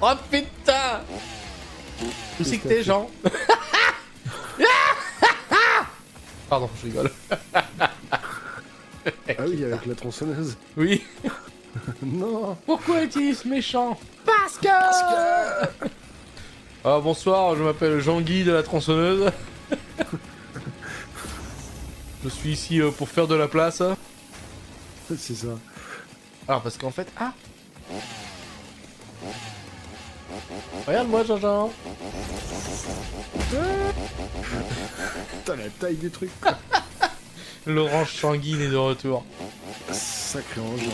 Oh putain! Où c'est que t'es, Jean? Pardon, je rigole. Ah oui, avec la tronçonneuse. Oui. Non. Pourquoi est-il ce méchant? Parce que... Ah, bonsoir, je m'appelle Jean-Guy de la tronçonneuse. Je suis ici pour faire de la place. C'est ça. Alors, parce qu'en fait... Ah! Regarde-moi, Jean-Jean. Putain, la taille du truc. L'orange sanguine est de retour. Sacré engin.